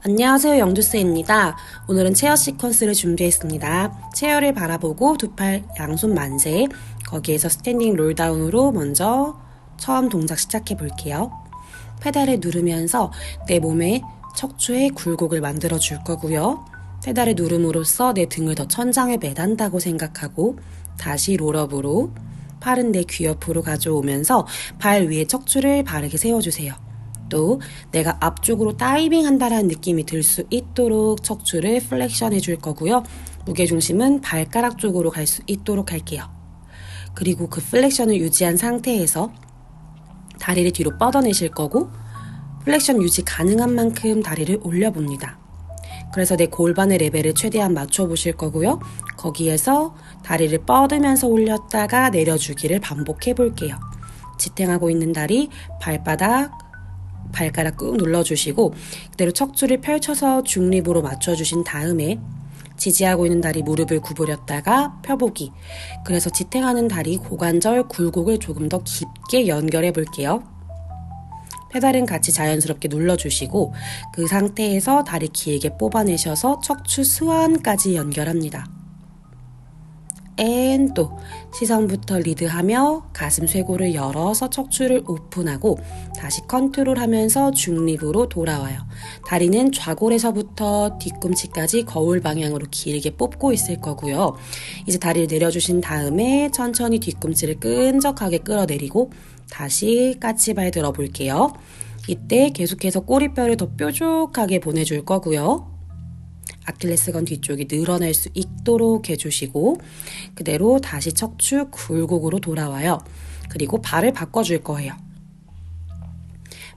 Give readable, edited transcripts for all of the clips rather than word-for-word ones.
안녕하세요, 영주쌤입니다. 오늘은 체어 시퀀스를 준비했습니다. 체어를 바라보고 두 팔 양손 만세, 거기에서 스탠딩 롤다운으로 먼저 처음 동작 시작해 볼게요. 페달을 누르면서 내 몸에 척추에 굴곡을 만들어 줄 거고요. 페달을 누름으로써 내 등을 더 천장에 매단다고 생각하고 다시 롤업으로 팔은 내 귀 옆으로 가져오면서 발 위에 척추를 바르게 세워주세요. 또 내가 앞쪽으로 다이빙 한다라는 느낌이 들 수 있도록 척추를 플렉션 해줄 거고요. 무게중심은 발가락 쪽으로 갈 수 있도록 할게요. 그리고 그 플렉션을 유지한 상태에서 다리를 뒤로 뻗어내실 거고 플렉션 유지 가능한 만큼 다리를 올려봅니다. 그래서 내 골반의 레벨을 최대한 맞춰보실 거고요. 거기에서 다리를 뻗으면서 올렸다가 내려주기를 반복해 볼게요. 지탱하고 있는 다리, 발가락 꾹 눌러주시고 그대로 척추를 펼쳐서 중립으로 맞춰주신 다음에 지지하고 있는 다리 무릎을 구부렸다가 펴보기. 그래서 지탱하는 다리 고관절 굴곡을 조금 더 깊게 연결해 볼게요. 페달은 같이 자연스럽게 눌러주시고 그 상태에서 다리 길게 뽑아내셔서 척추 스완까지 연결합니다. 또 시선부터 리드하며 가슴 쇄골을 열어서 척추를 오픈하고 다시 컨트롤하면서 중립으로 돌아와요. 다리는 좌골에서부터 뒤꿈치까지 거울 방향으로 길게 뽑고 있을 거고요. 이제 다리를 내려주신 다음에 천천히 뒤꿈치를 끈적하게 끌어내리고 다시 까치발 들어볼게요. 이때 계속해서 꼬리뼈를 더 뾰족하게 보내줄 거고요. 아킬레스건 뒤쪽이 늘어날 수 있도록 해주시고 그대로 다시 척추 굴곡으로 돌아와요. 그리고 발을 바꿔줄 거예요.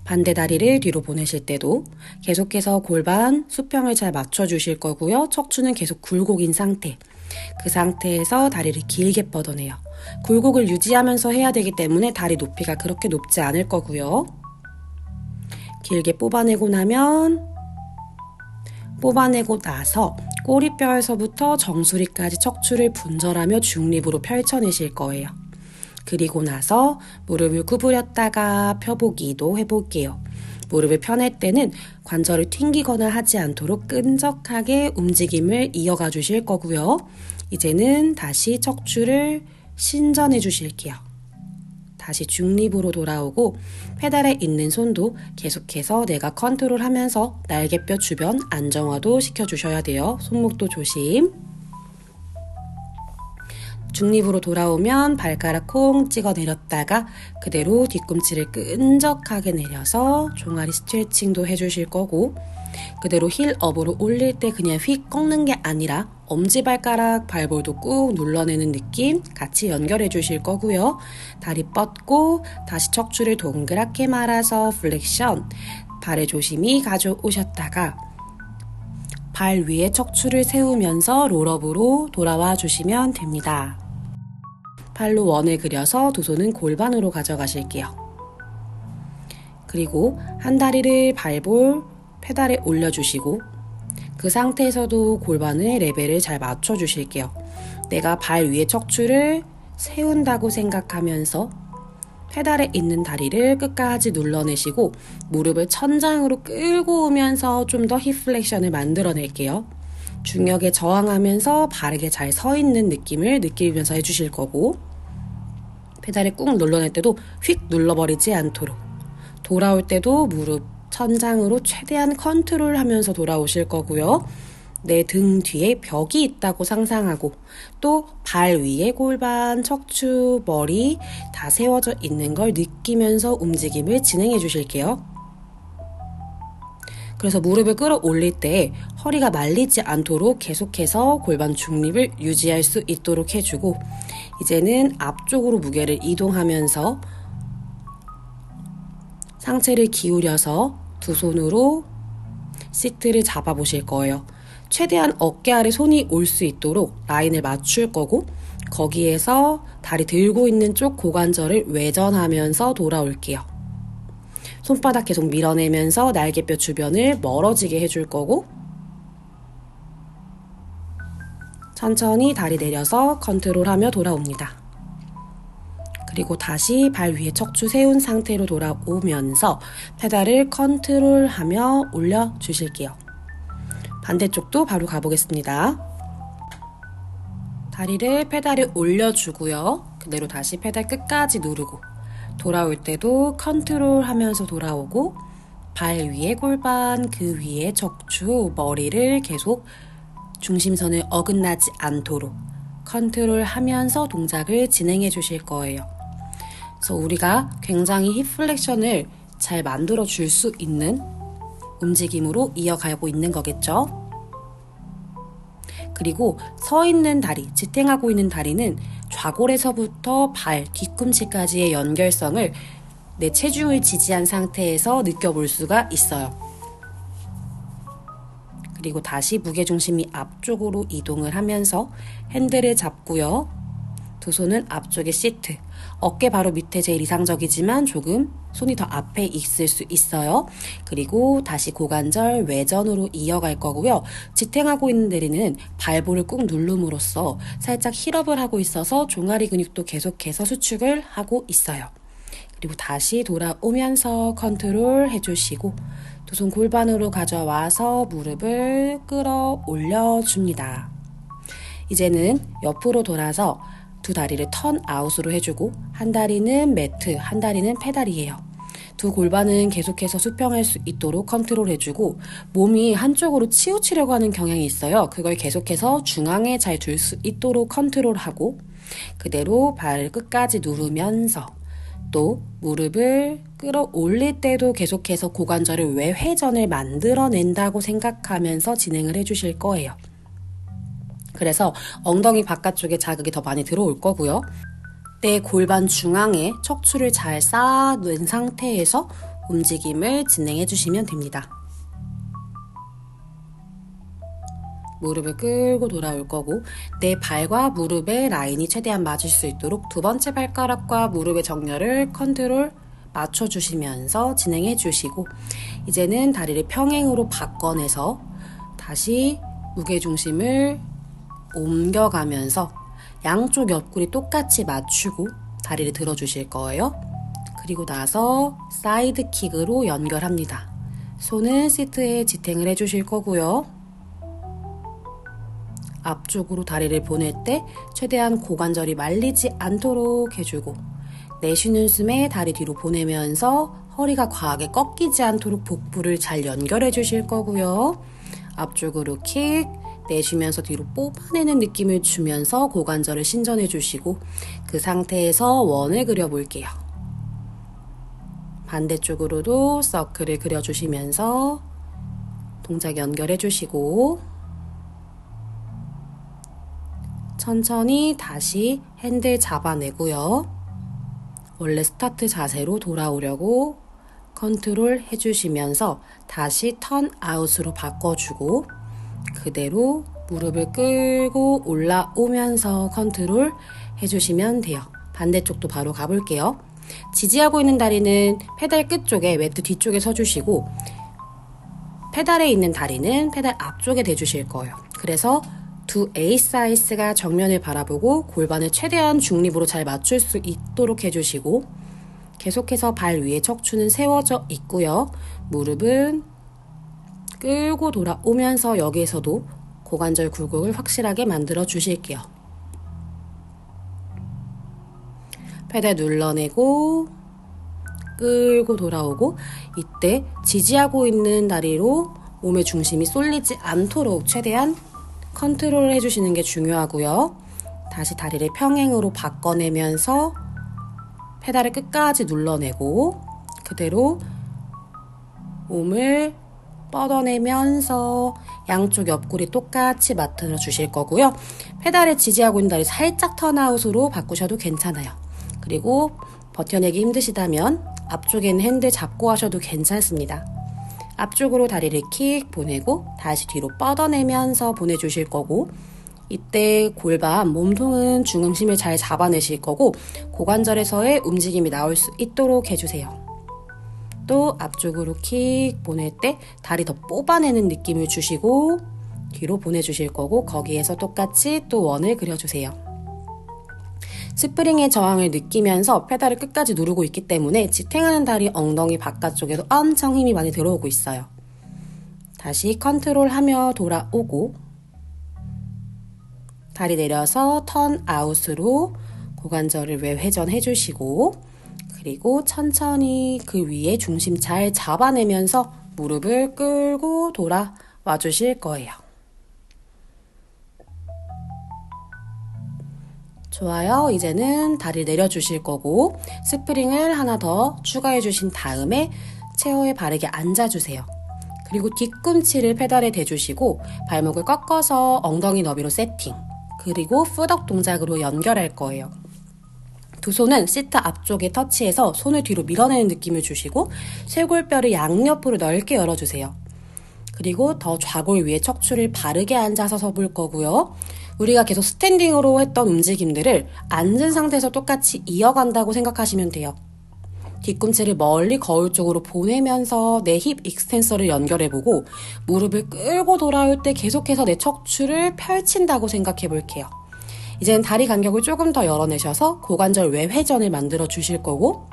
반대 다리를 뒤로 보내실 때도 계속해서 골반 수평을 잘 맞춰주실 거고요. 척추는 계속 굴곡인 상태. 그 상태에서 다리를 길게 뻗어내요. 굴곡을 유지하면서 해야 되기 때문에 다리 높이가 그렇게 높지 않을 거고요. 길게 뽑아내고 나서 꼬리뼈에서부터 정수리까지 척추를 분절하며 중립으로 펼쳐내실 거예요. 그리고 나서 무릎을 구부렸다가 펴보기도 해볼게요. 무릎을 펴낼 때는 관절을 튕기거나 하지 않도록 끈적하게 움직임을 이어가 주실 거고요. 이제는 다시 척추를 신전해 주실게요. 다시 중립으로 돌아오고 페달에 있는 손도 계속해서 내가 컨트롤하면서 날개뼈 주변 안정화도 시켜주셔야 돼요. 손목도 조심. 중립으로 돌아오면 발가락 콩 찍어 내렸다가 그대로 뒤꿈치를 끈적하게 내려서 종아리 스트레칭도 해주실 거고 그대로 힐업으로 올릴 때 그냥 휙 꺾는 게 아니라 엄지발가락 발볼도 꾹 눌러내는 느낌 같이 연결해 주실 거고요. 다리 뻗고 다시 척추를 동그랗게 말아서 플렉션, 발을 조심히 가져오셨다가 발 위에 척추를 세우면서 롤업으로 돌아와 주시면 됩니다. 팔로 원을 그려서 두 손은 골반으로 가져가실게요. 그리고 한 다리를 발볼, 페달에 올려주시고 그 상태에서도 골반의 레벨을 잘 맞춰주실게요. 내가 발 위에 척추를 세운다고 생각하면서 페달에 있는 다리를 끝까지 눌러내시고 무릎을 천장으로 끌고 오면서 좀 더 힙 플렉션을 만들어낼게요. 중력에 저항하면서 바르게 잘 서 있는 느낌을 느끼면서 해주실 거고 페달을 꾹 눌러낼 때도 휙 눌러버리지 않도록 돌아올 때도 무릎 천장으로 최대한 컨트롤하면서 돌아오실 거고요. 내 등 뒤에 벽이 있다고 상상하고 또 발 위에 골반, 척추, 머리 다 세워져 있는 걸 느끼면서 움직임을 진행해 주실게요. 그래서 무릎을 끌어올릴 때 허리가 말리지 않도록 계속해서 골반 중립을 유지할 수 있도록 해주고 이제는 앞쪽으로 무게를 이동하면서 상체를 기울여서 두 손으로 시트를 잡아보실 거예요. 최대한 어깨 아래 손이 올 수 있도록 라인을 맞출 거고 거기에서 다리 들고 있는 쪽 고관절을 외전하면서 돌아올게요. 손바닥 계속 밀어내면서 날개뼈 주변을 멀어지게 해줄 거고 천천히 다리 내려서 컨트롤하며 돌아옵니다. 그리고 다시 발 위에 척추 세운 상태로 돌아오면서 페달을 컨트롤하며 올려주실게요. 반대쪽도 바로 가보겠습니다. 다리를 페달에 올려주고요. 그대로 다시 페달 끝까지 누르고 돌아올 때도 컨트롤 하면서 돌아오고 발 위에 골반, 그 위에 척추, 머리를 계속 중심선을 어긋나지 않도록 컨트롤 하면서 동작을 진행해 주실 거예요. 그래서 우리가 굉장히 힙 플렉션을 잘 만들어 줄 수 있는 움직임으로 이어가고 있는 거겠죠. 그리고 서 있는 다리, 지탱하고 있는 다리는 좌골에서부터 발, 뒤꿈치까지의 연결성을 내 체중을 지지한 상태에서 느껴볼 수가 있어요. 그리고 다시 무게중심이 앞쪽으로 이동을 하면서 핸들을 잡고요. 두 손은 앞쪽에 시트, 어깨 바로 밑에 제일 이상적이지만 조금 손이 더 앞에 있을 수 있어요. 그리고 다시 고관절 외전으로 이어갈 거고요. 지탱하고 있는 다리는 발볼을 꾹 누름으로써 살짝 힐업을 하고 있어서 종아리 근육도 계속해서 수축을 하고 있어요. 그리고 다시 돌아오면서 컨트롤 해주시고 두 손 골반으로 가져와서 무릎을 끌어 올려줍니다. 이제는 옆으로 돌아서 두 다리를 턴아웃으로 해주고 한 다리는 매트, 한 다리는 페달이에요. 두 골반은 계속해서 수평할 수 있도록 컨트롤 해주고 몸이 한쪽으로 치우치려고 하는 경향이 있어요. 그걸 계속해서 중앙에 잘 둘 수 있도록 컨트롤하고 그대로 발을 끝까지 누르면서 또 무릎을 끌어올릴 때도 계속해서 고관절을 외회전을 만들어낸다고 생각하면서 진행을 해주실 거예요. 그래서 엉덩이 바깥쪽에 자극이 더 많이 들어올 거고요. 내 골반 중앙에 척추를 잘 쌓아놓은 상태에서 움직임을 진행해 주시면 됩니다. 무릎을 끌고 돌아올 거고 내 발과 무릎의 라인이 최대한 맞을 수 있도록 두 번째 발가락과 무릎의 정렬을 컨트롤 맞춰주시면서 진행해 주시고 이제는 다리를 평행으로 바꿔내서 다시 무게중심을 옮겨가면서 양쪽 옆구리 똑같이 맞추고 다리를 들어주실 거예요. 그리고 나서 사이드킥으로 연결합니다. 손은 시트에 지탱을 해주실 거고요. 앞쪽으로 다리를 보낼 때 최대한 고관절이 말리지 않도록 해주고 내쉬는 숨에 다리 뒤로 보내면서 허리가 과하게 꺾이지 않도록 복부를 잘 연결해 주실 거고요. 앞쪽으로 킥, 내쉬면서 뒤로 뽑아내는 느낌을 주면서 고관절을 신전해 주시고 그 상태에서 원을 그려볼게요. 반대쪽으로도 서클을 그려주시면서 동작 연결해 주시고 천천히 다시 핸들 잡아내고요. 원래 스타트 자세로 돌아오려고 컨트롤 해주시면서 다시 턴아웃으로 바꿔주고 그대로 무릎을 끌고 올라오면서 컨트롤 해주시면 돼요. 반대쪽도 바로 가볼게요. 지지하고 있는 다리는 페달 끝쪽에 매트 뒤쪽에 서주시고 페달에 있는 다리는 페달 앞쪽에 대주실 거예요. 그래서 두 A 사이즈가 정면을 바라보고 골반을 최대한 중립으로 잘 맞출 수 있도록 해주시고 계속해서 발 위에 척추는 세워져 있고요. 무릎은 끌고 돌아오면서 여기에서도 고관절 굴곡을 확실하게 만들어 주실게요. 페달 눌러내고 끌고 돌아오고 이때 지지하고 있는 다리로 몸의 중심이 쏠리지 않도록 최대한 컨트롤 해주시는 게 중요하고요. 다시 다리를 평행으로 바꿔내면서 페달을 끝까지 눌러내고 그대로 몸을 뻗어내면서 양쪽 옆구리 똑같이 맞춰 주실 거고요. 페달을 지지하고 있는 다리 살짝 턴아웃으로 바꾸셔도 괜찮아요. 그리고 버텨내기 힘드시다면 앞쪽에 있는 핸들 잡고 하셔도 괜찮습니다. 앞쪽으로 다리를 킥 보내고 다시 뒤로 뻗어내면서 보내주실 거고 이때 골반, 몸통은 중심을 잘 잡아내실 거고 고관절에서의 움직임이 나올 수 있도록 해주세요. 또 앞쪽으로 킥 보낼 때 다리 더 뽑아내는 느낌을 주시고 뒤로 보내주실 거고 거기에서 똑같이 또 원을 그려주세요. 스프링의 저항을 느끼면서 페달을 끝까지 누르고 있기 때문에 지탱하는 다리 엉덩이 바깥쪽에도 엄청 힘이 많이 들어오고 있어요. 다시 컨트롤하며 돌아오고 다리 내려서 턴 아웃으로 고관절을 외회전 해주시고 그리고 천천히 그 위에 중심 잘 잡아내면서 무릎을 끌고 돌아와 주실 거예요. 좋아요. 이제는 다리를 내려주실 거고 스프링을 하나 더 추가해 주신 다음에 체어에 바르게 앉아주세요. 그리고 뒤꿈치를 페달에 대주시고 발목을 꺾어서 엉덩이 너비로 세팅. 그리고 푸덕 동작으로 연결할 거예요. 두 손은 시트 앞쪽에 터치해서 손을 뒤로 밀어내는 느낌을 주시고 쇄골뼈를 양옆으로 넓게 열어주세요. 그리고 더 좌골 위에 척추를 바르게 앉아서 서볼 거고요. 우리가 계속 스탠딩으로 했던 움직임들을 앉은 상태에서 똑같이 이어간다고 생각하시면 돼요. 뒤꿈치를 멀리 거울 쪽으로 보내면서 내 힙 익스텐서를 연결해보고 무릎을 끌고 돌아올 때 계속해서 내 척추를 펼친다고 생각해 볼게요. 이제는 다리 간격을 조금 더 열어내셔서 고관절 외회전을 만들어 주실 거고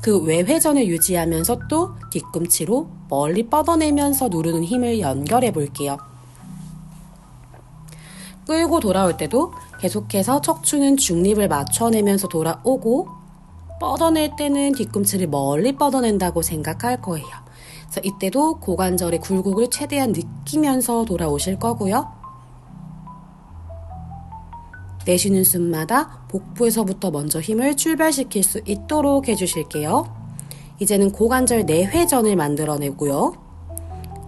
그 외회전을 유지하면서 또 뒤꿈치로 멀리 뻗어내면서 누르는 힘을 연결해 볼게요. 끌고 돌아올 때도 계속해서 척추는 중립을 맞춰내면서 돌아오고 뻗어낼 때는 뒤꿈치를 멀리 뻗어낸다고 생각할 거예요. 그래서 이때도 고관절의 굴곡을 최대한 느끼면서 돌아오실 거고요. 내쉬는 숨마다 복부에서부터 먼저 힘을 출발시킬 수 있도록 해주실게요. 이제는 고관절 내회전을 만들어내고요.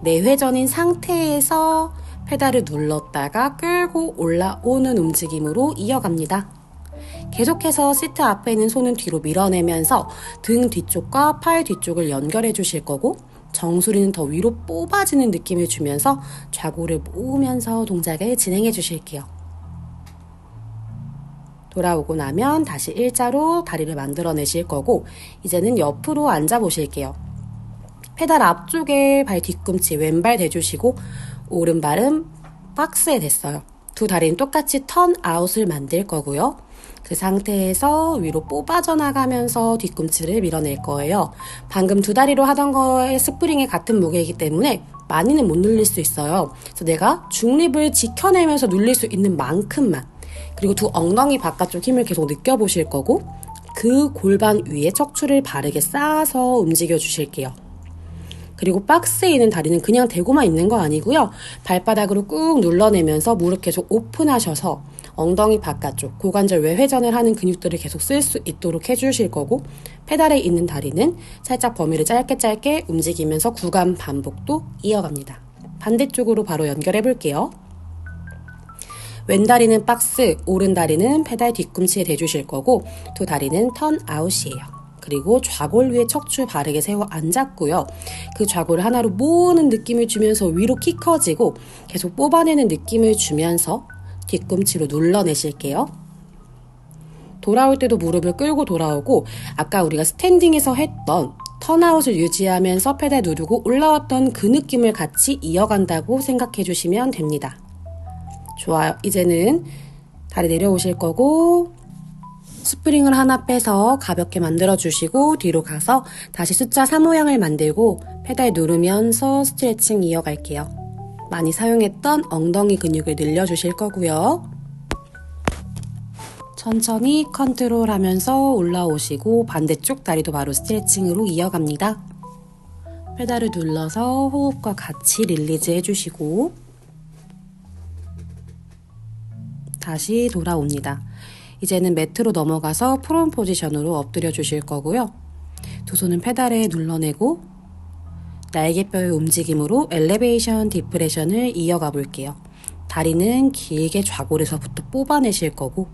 내회전인 상태에서 페달을 눌렀다가 끌고 올라오는 움직임으로 이어갑니다. 계속해서 시트 앞에 있는 손은 뒤로 밀어내면서 등 뒤쪽과 팔 뒤쪽을 연결해 주실 거고 정수리는 더 위로 뽑아지는 느낌을 주면서 좌골을 모으면서 동작을 진행해 주실게요. 돌아오고 나면 다시 일자로 다리를 만들어내실 거고 이제는 옆으로 앉아 보실게요. 페달 앞쪽에 발 뒤꿈치 왼발 대주시고 오른발은 박스에 댔어요. 두 다리는 똑같이 턴 아웃을 만들 거고요. 그 상태에서 위로 뽑아져 나가면서 뒤꿈치를 밀어낼 거예요. 방금 두 다리로 하던 거에 스프링이 같은 무게이기 때문에 많이는 못 눌릴 수 있어요. 그래서 내가 중립을 지켜내면서 눌릴 수 있는 만큼만 그리고 두 엉덩이 바깥쪽 힘을 계속 느껴보실 거고 그 골반 위에 척추를 바르게 쌓아서 움직여 주실게요. 그리고 박스에 있는 다리는 그냥 대고만 있는 거 아니고요. 발바닥으로 꾹 눌러내면서 무릎 계속 오픈하셔서 엉덩이 바깥쪽, 고관절 외회전을 하는 근육들을 계속 쓸 수 있도록 해주실 거고 페달에 있는 다리는 살짝 범위를 짧게 움직이면서 구간 반복도 이어갑니다. 반대쪽으로 바로 연결해 볼게요. 왼 다리는 박스, 오른 다리는 페달 뒤꿈치에 대주실 거고 두 다리는 턴 아웃이에요. 그리고 좌골 위에 척추 바르게 세워 앉았고요. 그 좌골을 하나로 모으는 느낌을 주면서 위로 키 커지고 계속 뽑아내는 느낌을 주면서 뒤꿈치로 눌러내실게요. 돌아올 때도 무릎을 끌고 돌아오고 아까 우리가 스탠딩에서 했던 턴아웃을 유지하면서 페달 누르고 올라왔던 그 느낌을 같이 이어간다고 생각해 주시면 됩니다. 좋아요. 이제는 다리 내려오실 거고 스프링을 하나 빼서 가볍게 만들어 주시고 뒤로 가서 다시 숫자 3 모양을 만들고 페달 누르면서 스트레칭 이어갈게요. 많이 사용했던 엉덩이 근육을 늘려주실 거고요. 천천히 컨트롤하면서 올라오시고 반대쪽 다리도 바로 스트레칭으로 이어갑니다. 페달을 눌러서 호흡과 같이 릴리즈 해주시고 다시 돌아옵니다. 이제는 매트로 넘어가서 프론 포지션으로 엎드려 주실 거고요. 두 손은 페달에 눌러내고 날개뼈의 움직임으로 엘리베이션, 디프레션을 이어가 볼게요. 다리는 길게 좌골에서부터 뽑아내실 거고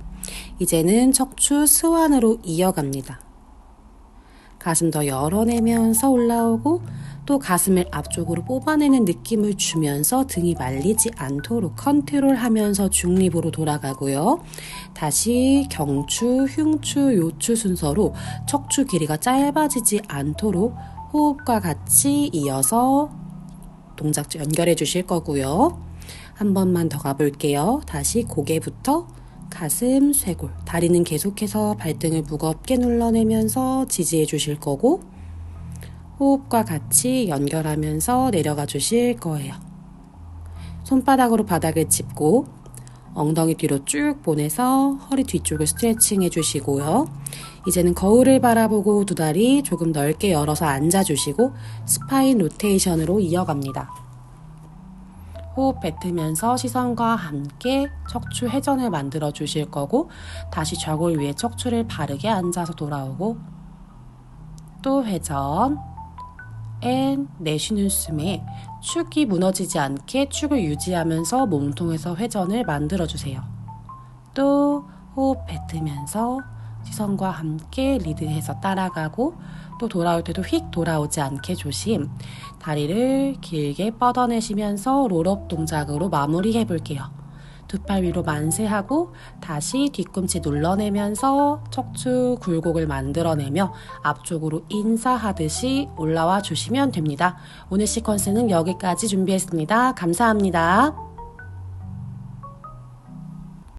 이제는 척추 스완으로 이어갑니다. 가슴 더 열어내면서 올라오고 또 가슴을 앞쪽으로 뽑아내는 느낌을 주면서 등이 말리지 않도록 컨트롤하면서 중립으로 돌아가고요. 다시 경추, 흉추, 요추 순서로 척추 길이가 짧아지지 않도록 호흡과 같이 이어서 동작 연결해 주실 거고요. 한 번만 더 가볼게요. 다시 고개부터 가슴, 쇄골, 다리는 계속해서 발등을 무겁게 눌러내면서 지지해 주실 거고 호흡과 같이 연결하면서 내려가 주실 거예요. 손바닥으로 바닥을 짚고 엉덩이 뒤로 쭉 보내서 허리 뒤쪽을 스트레칭 해주시고요. 이제는 거울을 바라보고 두 다리 조금 넓게 열어서 앉아주시고 스파인 로테이션으로 이어갑니다. 호흡 뱉으면서 시선과 함께 척추 회전을 만들어 주실 거고 다시 좌골 위에 척추를 바르게 앉아서 돌아오고 또 회전 내쉬는 숨에 축이 무너지지 않게 축을 유지하면서 몸통에서 회전을 만들어 주세요. 또 호흡 뱉으면서 시선과 함께 리드해서 따라가고 또 돌아올 때도 휙 돌아오지 않게 조심. 다리를 길게 뻗어내시면서 롤업 동작으로 마무리해 볼게요. 두 팔 위로 만세하고 다시 뒤꿈치 눌러내면서 척추 굴곡을 만들어내며 앞쪽으로 인사하듯이 올라와 주시면 됩니다. 오늘 시퀀스는 여기까지 준비했습니다. 감사합니다.